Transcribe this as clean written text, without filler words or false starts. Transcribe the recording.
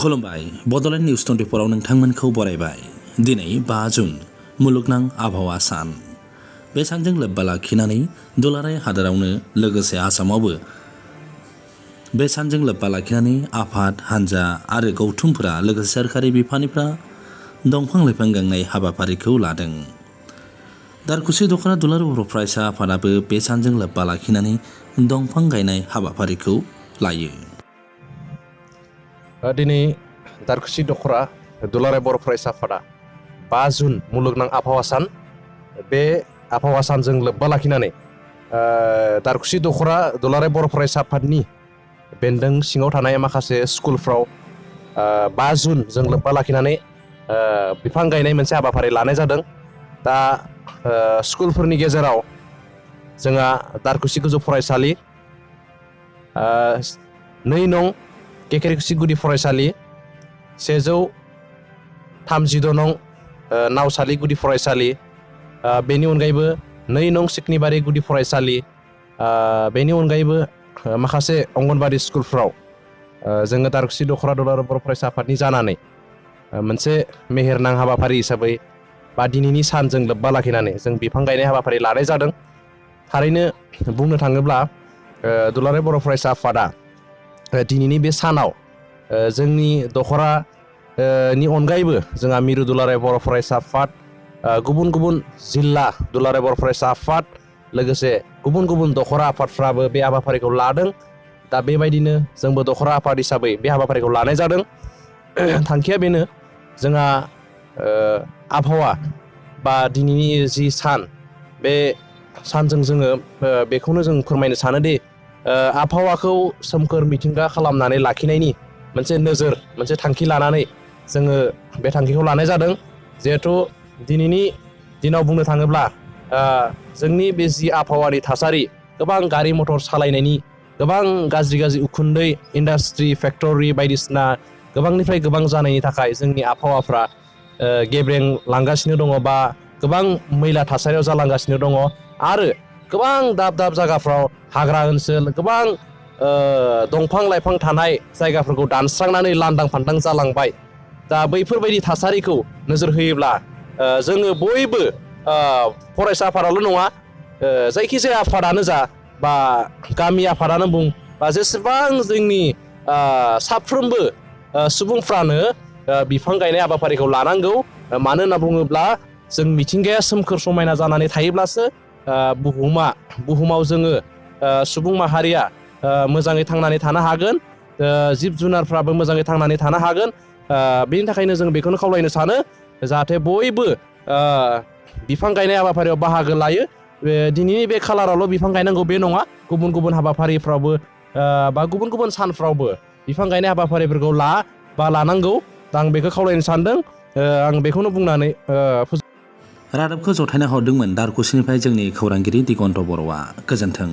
खुलुमबाय बड'लेण्ड निउस 24 आव नोंथांमोनखौ बरायबाय। दिनै 5 जुन मुलुगनां आबहावा सान। बे सानजों लोब्बा लाखिनानै दुलाराय हादोरावनो लोगोसे आसामावबो बे सानजों लोब्बा लाखिनानै आफाद हानजा आरो गौथुमफोरा लोगोसे सोरखारि बिफाननिफ्राय दंफां लाइफां गायनाय हाबाफारिखौ लादों। दारखुसि दख'रा दुलाराय बर' फरायसा आफादाबो बे सानजों लोब्बा लाखिनानै दंफां गायनाय हाबाफारिखौ लायो। दिनै दारखुसि दख'रा दुलाराय बर' फरायसा आफादा 5 जुन मुलुगनां आबहावा सान। बे आबहावा सानजों लोब्बा लाखिनानै दारखुसि दख'रा दुलाराय बर' फरायसा आफादनि बेन्दों सिङाव थानाय माखासे स्कुलफ्राव 5 जुन जों लोब्बा लाखिनानै बिफां गायनाय मोनसे हाबाफारि लानाय जादों। दा स्कुलफोरनि गेजेराव जोंहा दारखुसि गोजौ फरायसालि, 2 नं केकेरेकुसि गुदि फरायसालि, 132 नं नावसालि गुदि फरायसालि, बेनि अनगायैबो 2 नं सिकनिबारि गुदि फरायसालि, बेनि अनगायैबो माखासे अंगनबादि स्कुलफ्राव जोङो दारखुसि दख'रा दुलाराय बर' फरायसा आफादनि जानानै मोनसे मेहेरनां हाबाफारि हिसाबै बा दिनैनि सानजों लोब्बा लाखिनानै जों बिफां गायनाय हाबाफारि लानाय जादों। थारैनो बुंनो थाङोब्ला दुलाराय बर' फरायसा आफादा दिनैनि बे सानाव जोंनि दख'रा नि अनगायैबो जोंहा मिरु दुलाराय बर' फरायसा आफाद, गुबुन गुबुन जिल्ला दुलाराय बर' फरायसा आफाद, लोगोसे गुबुन गुबुन दख'रा आफादफ्राबो बे हाबाफारिखौ लादों। दा बेबायदिनो जोंबो दख'रा आफाद हिसाबै बे हाबाफारिखौ लानाय जादों। थांखिया बेनो, जोंहा आबहावा बा दिनैनि जि सान, बे सानजों जोङो बेखौनो जों फोरमायनो सानोदि आबहावाखौ सोमखोर मिथिंगा खालामनानै लाखिनायनि मोनसे नोजोर, मोनसे थांखि लानानै जोङो बे थांखिखौ लानाय जादों। जिहेथु दिनैनि दिनाव बुंनो थाङोब्ला जोंनि बे जि आबहावानि थासारि, गोबां गारि मथर सालायनायनि गोबां गाज्रि गाज्रि उखुन्दै, इन्डास्ट्रि, फेक्टरि बायदिसिना गोबांनिफ्राय गोबां जानायनि थाखाय जोंनि आबहावाफ्रा गेब्रें लांगासिनो दङ बा गोबां मैला थासारियाव जालांगासिनो दङ। आरो गोबां दाब दाब जायगाफ्राव हाग्रा ओनसोल, गोबां दंफां लाइफां थानाय जायगाफोरखौ दानस्रांनानै लांदां फान्दां जालांबाय। दा बैफोरबायदि थासारिखौ नोजोर होयोब्ला जोङो बयबो फरायसा आफादाल' नङा, जायखिजाया आफादानो जा बा गामि आफादानो बुं बा जेसेबां जोंनि साफ्रोमबो सुबुंफ्रानो बिफां गायनाय हाबाफारिखौ लानांगौ। मानो होनना बुङोब्ला जों मिथिंगाया सोमखोर समायना जानानै थायोब्लासो बुहुमाव जोङो सुबुं माहारिया मोजाङै थांनानै थानो हागोन, जिब जुनारफ्राबो मोजाङै थांनानै थानो हागोन। बेनि थाखायनो जों बेखौनो खावलायनो सानो जाहाथे बयबो बिफां गायनाय हाबाफारियाव बाहागो लायो। दिनैनि बे खालारावल' बिफां गायनांगौ बे नङा, गुबुन गुबुन हाबाफारिफ्रावबो बा गुबुन गुबुन सानफ्रावबो बिफां गायनाय हाबाफारिफोरखौ लानांगौ। दा आं बेखौ खावलायनो सानदों। आं बेखौनो बुंनानै रादाबखौ जथायना हरदोंमोन दारखुसिनिफ्राय जोंनि खौरांगिरि दिगन्त बर'आ। गोजोन्थों।